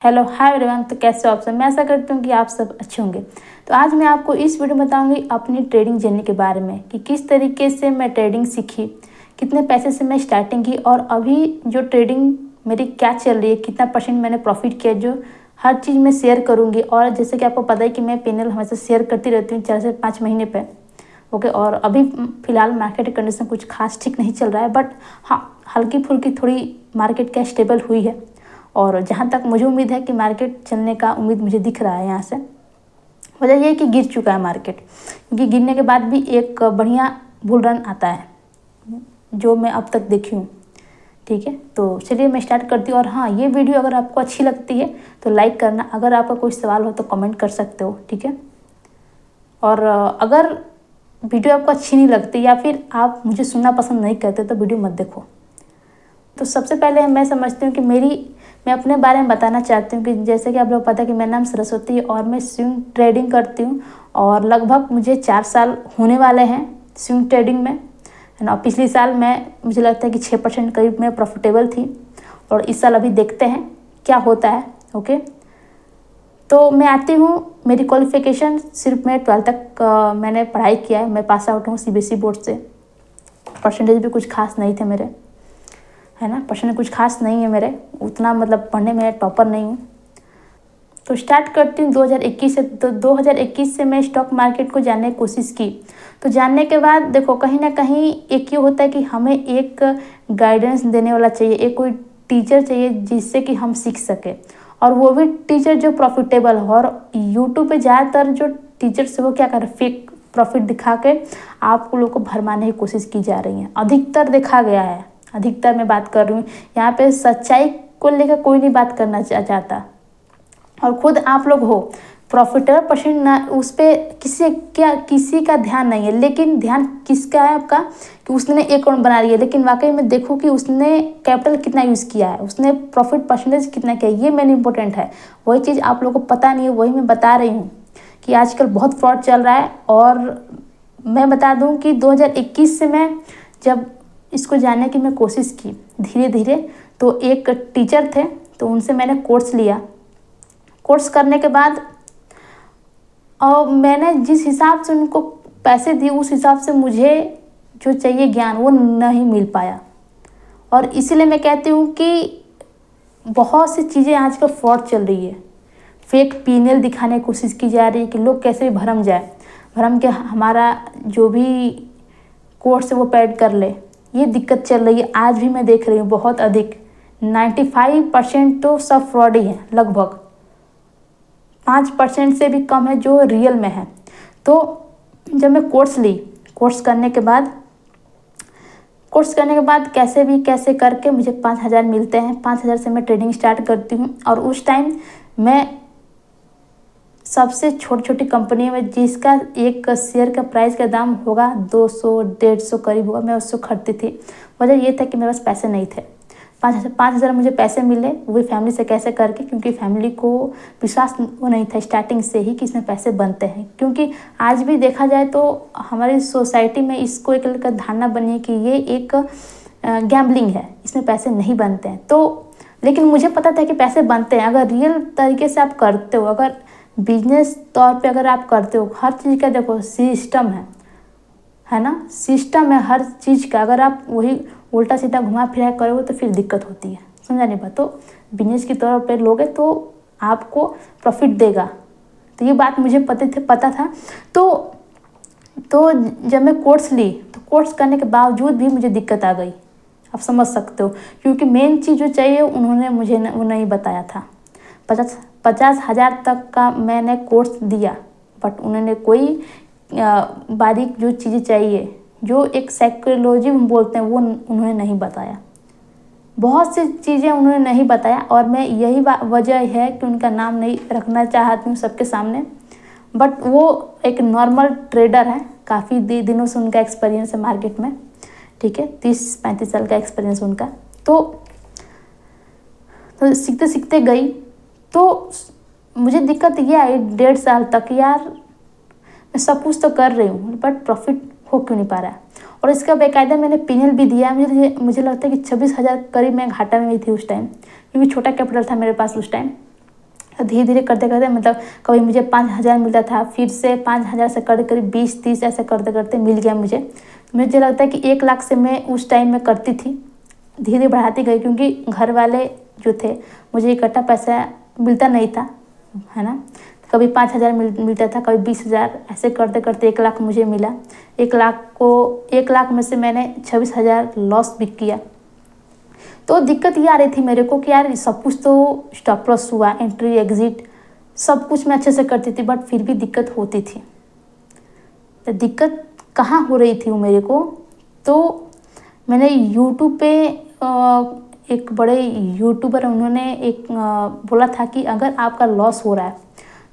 Hello hi everyone. तो कैसे हो आप सब? मैं आशा करती हूँ कि आप सब अच्छे होंगे। तो आज मैं आपको इस वीडियो में बताऊंगी अपनी ट्रेडिंग जर्नी के बारे में कि किस तरीके से मैं ट्रेडिंग सीखी, कितने पैसे से मैं स्टार्टिंग की और अभी जो ट्रेडिंग मेरी क्या चल रही है, कितना परसेंट मैंने प्रॉफिट किया, जो हर चीज़ मैं शेयर करूँगी। और जैसे कि आपको पता है कि मैं पेनल हमेशा शेयर करती रहती हूँ 4 से 5 महीने पर। ओके, और अभी फ़िलहाल मार्केट कंडीशन कुछ खास ठीक नहीं चल रहा है, बट हाँ, हल्की फुल्की थोड़ी मार्केट क्या स्टेबल हुई है। और जहाँ तक मुझे उम्मीद है कि मार्केट चलने का उम्मीद मुझे दिख रहा है यहाँ से। वजह ये है कि गिर चुका है मार्केट, क्योंकि गिरने के बाद भी एक बढ़िया बुल रन आता है जो मैं अब तक देखी हूँ। ठीक है, तो चलिए मैं स्टार्ट करती हूँ। और हाँ, ये वीडियो अगर आपको अच्छी लगती है तो लाइक करना, अगर आपका कोई सवाल हो तो कमेंट कर सकते हो। ठीक है, और अगर वीडियो आपको अच्छी नहीं लगती या फिर आप मुझे सुनना पसंद नहीं करते तो वीडियो मत देखो। तो सबसे पहले मैं समझती हूँ कि मैं अपने बारे में बताना चाहती हूँ कि जैसे कि आप लोग पता है कि मेरा नाम सरस्वती है और मैं स्विंग ट्रेडिंग करती हूँ। और लगभग मुझे 4 साल होने वाले हैं स्विंग ट्रेडिंग में, है ना। पिछले साल मुझे लगता है कि 6% करीब मैं प्रॉफिटेबल थी, और इस साल अभी देखते हैं क्या होता है। ओके, तो मैं आती हूँ, मेरी क्वालिफिकेशन सिर्फ मैं 12 तक मैंने पढ़ाई किया है। मैं पास आउट हूँ सीबीएसई बोर्ड से। परसेंटेज भी कुछ खास नहीं थे मेरे, है ना। परसेंटेज कुछ खास नहीं है मेरे, उतना मतलब पढ़ने में टॉपर नहीं हूँ। तो स्टार्ट करती हूँ 2021 से। तो 2021 से मैं स्टॉक मार्केट को जानने की कोशिश की। तो जानने के बाद देखो, कहीं ना कहीं एक ये होता है कि हमें एक गाइडेंस देने वाला चाहिए, एक कोई टीचर चाहिए जिससे कि हम सीख सके, और वो भी टीचर जो प्रॉफिटेबल हो। और यूट्यूब पे ज़्यादातर जो टीचर्स वो क्या कर रहे, फेक प्रॉफिट दिखा के आप लोगों को भरमाने की कोशिश की जा रही है। अधिकतर देखा गया है, अधिकतर मैं बात कर रही हूँ यहाँ पे, सच्चाई को लेकर कोई नहीं बात करना चाहता। और खुद आप लोग हो प्रॉफिटेबल परसेंट ना, उस पर किसी का ध्यान नहीं है। लेकिन ध्यान किसका है आपका, कि उसने एक अकाउंट बना लिया, लेकिन वाकई में देखो कि उसने कैपिटल कितना यूज़ किया है, उसने प्रॉफिट परसेंटेज कितना किया, ये मेन इंपॉर्टेंट है। वही चीज़ आप लोगों को पता नहीं है, वही मैं बता रही हूँ कि आजकल बहुत फ्रॉड चल रहा है। और मैं बता दूँ कि 2021 से मैं जब इसको जानने की मैं कोशिश की धीरे धीरे, तो एक टीचर थे, तो उनसे मैंने कोर्स लिया। कोर्स करने के बाद और मैंने जिस हिसाब से उनको पैसे दिए, उस हिसाब से मुझे जो चाहिए ज्ञान वो नहीं मिल पाया। और इसीलिए मैं कहती हूँ कि बहुत सी चीज़ें आजकल फ्रॉड चल रही है। फेक पीएनएल दिखाने की कोशिश की जा रही है कि लोग कैसे भी भरम जाए, भरम के हमारा जो भी कोर्स है वो पैड कर ले। ये दिक्कत चल रही है, आज भी मैं देख रही हूँ बहुत अधिक। 95% तो सब फ्रॉड ही है, लगभग 5% से भी कम है जो रियल में है। तो जब मैं कोर्स ली, कोर्स करने के बाद कैसे करके मुझे 5,000 मिलते हैं। 5,000 से मैं ट्रेडिंग स्टार्ट करती हूँ। और उस टाइम मैं सबसे छोटी कंपनी में, जिसका एक शेयर का प्राइस का दाम होगा 200-150 करीब होगा, मैं उसको खरीदती थी। वजह ये था कि मेरे पास पैसे नहीं थे। 5,000 मुझे पैसे मिले, वो भी फैमिली से कैसे करके, क्योंकि फैमिली को विश्वास वो नहीं था स्टार्टिंग से ही कि इसमें पैसे बनते हैं। क्योंकि आज भी देखा जाए तो हमारी सोसाइटी में इसको एक धारणा बनी है कि ये एक गैम्बलिंग है, इसमें पैसे नहीं बनते हैं। तो लेकिन मुझे पता था कि पैसे बनते हैं अगर रियल तरीके से आप करते हो, अगर बिजनेस तौर पे अगर आप करते हो। हर चीज़ का देखो सिस्टम है ना, सिस्टम है हर चीज़ का। अगर आप वही उल्टा सीधा घुमा फिरा करोगे तो फिर दिक्कत होती है, समझा नहीं बात। तो बिजनेस की तौर पे लोगे तो आपको प्रॉफिट देगा। तो ये बात मुझे पता था। तो जब मैं कोर्स ली, तो कोर्स करने के बावजूद भी मुझे दिक्कत आ गई, आप समझ सकते हो। क्योंकि मेन चीज़ जो चाहिए उन्होंने मुझे वो नहीं बताया था। 50,000 तक का मैंने कोर्स दिया, बट उन्होंने कोई बारीक जो चीज़ें चाहिए, जो एक साइकोलॉजी हम बोलते हैं, वो उन्होंने नहीं बताया। बहुत सी चीज़ें उन्होंने नहीं बताया, और मैं यही वजह है कि उनका नाम नहीं रखना चाहती हूँ सबके सामने। बट वो एक नॉर्मल ट्रेडर है, काफ़ी दिनों से उनका एक्सपीरियंस है मार्केट में। ठीक है, 30-35 साल का एक्सपीरियंस उनका। तो सीखते सीखते गई, तो मुझे दिक्कत ये आई 1.5 साल तक, यार मैं सब कुछ तो कर रही हूँ बट प्रॉफिट हो क्यों नहीं पा रहा है। और इसका बेकायदा मैंने पीएनएल भी दिया। मुझे लगता है कि 26,000 करीब मैं घाटा में थी उस टाइम, क्योंकि छोटा कैपिटल था मेरे पास उस टाइम। धीरे धीरे करते करते मतलब कभी मुझे 5,000 मिलता था, फिर से 5,000 से करीब करीब 20-30 ऐसे करते करते मिल गया मुझे। मुझे लगता है कि 1 लाख से मैं उस टाइम में करती थी, धीरे धीरे बढ़ाती गई क्योंकि घर वाले जो थे मुझे इकट्ठा पैसा मिलता नहीं था, है ना। कभी 5,000 मिलता था, कभी 20,000, ऐसे करते करते 1 लाख मुझे मिला। 1 लाख में से मैंने 26,000 लॉस भी किया। तो दिक्कत ये आ रही थी मेरे को कि यार सब कुछ तो स्टॉप लॉस हुआ, एंट्री एग्जिट सब कुछ मैं अच्छे से करती थी, बट फिर भी दिक्कत होती थी। तो दिक्कत कहाँ हो रही थी वो मेरे को, तो मैंने यूट्यूब पे एक बड़े यूट्यूबर उन्होंने एक बोला था कि अगर आपका लॉस हो रहा है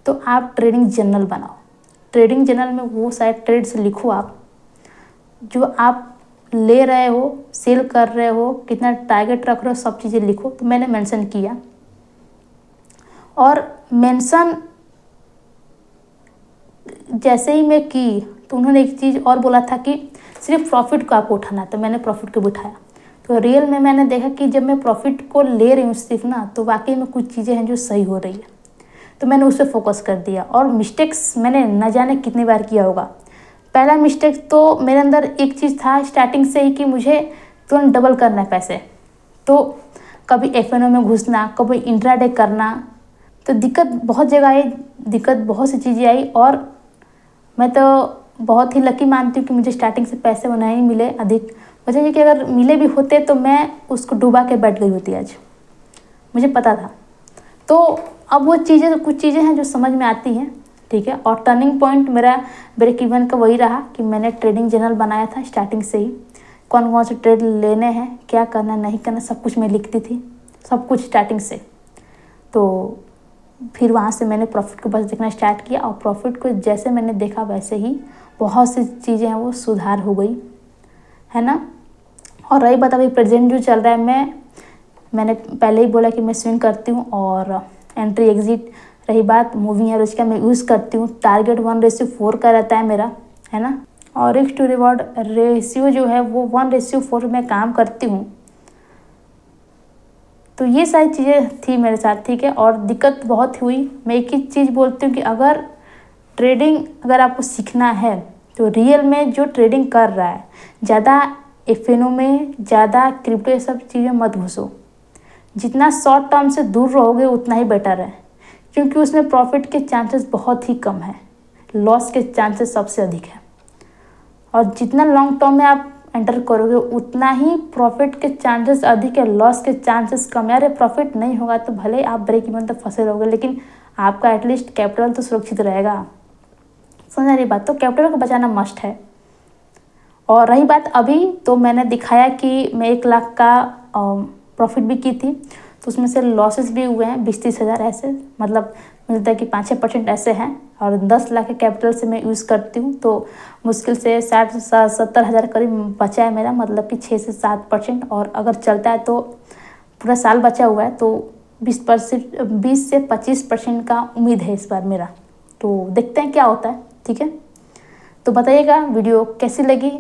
तो आप ट्रेडिंग जर्नल बनाओ। ट्रेडिंग जर्नल में वो सारे ट्रेड्स लिखो आप, जो आप ले रहे हो, सेल कर रहे हो, कितना टारगेट रख रहे हो, सब चीज़ें लिखो। तो मैंने मेंशन किया, और मेंशन जैसे ही मैं की तो उन्होंने एक चीज़ और बोला था कि सिर्फ प्रॉफिट को आपको उठाना है। तो मैंने प्रॉफिट को भी उठाया। तो रियल में मैंने देखा कि जब मैं प्रॉफिट को ले रही हूँ सिर्फ ना, तो वाकई में कुछ चीज़ें हैं जो सही हो रही है। तो मैंने उस पर फोकस कर दिया, और मिस्टेक्स मैंने न जाने कितनी बार किया होगा। पहला मिस्टेक तो मेरे अंदर एक चीज़ था स्टार्टिंग से ही कि मुझे तुरंत डबल करना है पैसे। तो कभी एफएनओ में घुसना, कभी इंट्राडे करना, तो दिक्कत बहुत जगह आई, दिक्कत बहुत सी चीज़ें आई। और मैं तो बहुत ही लकी मानती हूँ कि मुझे स्टार्टिंग से पैसे वो नहीं मिले अधिक। वजह ये कि अगर मिले भी होते तो मैं उसको डुबा के बैठ गई होती आज, मुझे पता था। तो अब वो चीज़ें, कुछ चीज़ें हैं जो समझ में आती हैं, ठीक है। और टर्निंग पॉइंट मेरा ब्रेक इवन का वही रहा कि मैंने ट्रेडिंग जर्नल बनाया था स्टार्टिंग से ही। कौन कौन से ट्रेड लेने हैं, क्या करना नहीं करना, सब कुछ मैं लिखती थी, सब कुछ स्टार्टिंग से। तो फिर वहाँ से मैंने प्रॉफिट को बस देखना स्टार्ट किया, और प्रॉफिट को जैसे मैंने देखा वैसे ही बहुत सी चीज़ें हैं वो सुधार हो गई, है ना। और रही बात अभी प्रेजेंट जो चल रहा है, मैंने पहले ही बोला कि मैं स्विंग करती हूँ, और एंट्री एग्जिट रही बात, मूविंग एवरेज का मैं यूज़ करती हूँ। टारगेट 1:4 का रहता है मेरा, है ना। और रिस्क टू रिवॉर्ड रेशियो जो है वो 1:4 में काम करती हूँ। तो ये सारी चीज़ें थी मेरे साथ, ठीक है। और दिक्कत बहुत हुई। मैं एक ही चीज़ बोलती हूँ कि अगर ट्रेडिंग अगर आपको सीखना है तो रियल में जो ट्रेडिंग कर रहा है, ज़्यादा एफएनओ में, ज़्यादा क्रिप्टो ये सब चीज़ें मत घुसो। जितना शॉर्ट टर्म से दूर रहोगे उतना ही बेटर है, क्योंकि उसमें प्रॉफिट के चांसेस बहुत ही कम है, लॉस के चांसेस सबसे अधिक है। और जितना लॉन्ग टर्म में आप एंटर करोगे उतना ही प्रॉफिट के चांसेस अधिक है, लॉस के चांसेस कम है। अरे प्रॉफिट नहीं होगा तो भले आप ब्रेक इवन तक फंसे रहोगे, लेकिन आपका एटलीस्ट कैपिटल तो सुरक्षित रहेगा। समझ रही बात। तो कैपिटल को बचाना मस्ट है। और रही बात अभी, तो मैंने दिखाया कि मैं 1 लाख का प्रॉफिट भी की थी, तो उसमें से लॉसेस भी हुए हैं 20-30 हज़ार ऐसे, मतलब मिलता है कि 5-6% ऐसे हैं। और 10 लाख के कैपिटल से मैं यूज़ करती हूँ, तो मुश्किल से 60-70 हज़ार करीब बचा है मेरा, मतलब कि 6 से 7%। और अगर चलता है तो पूरा साल बचा हुआ है, तो 20 से 25% का उम्मीद है इस बार मेरा। तो देखते हैं क्या होता है, ठीक है। तो बताइएगा वीडियो कैसी लगी,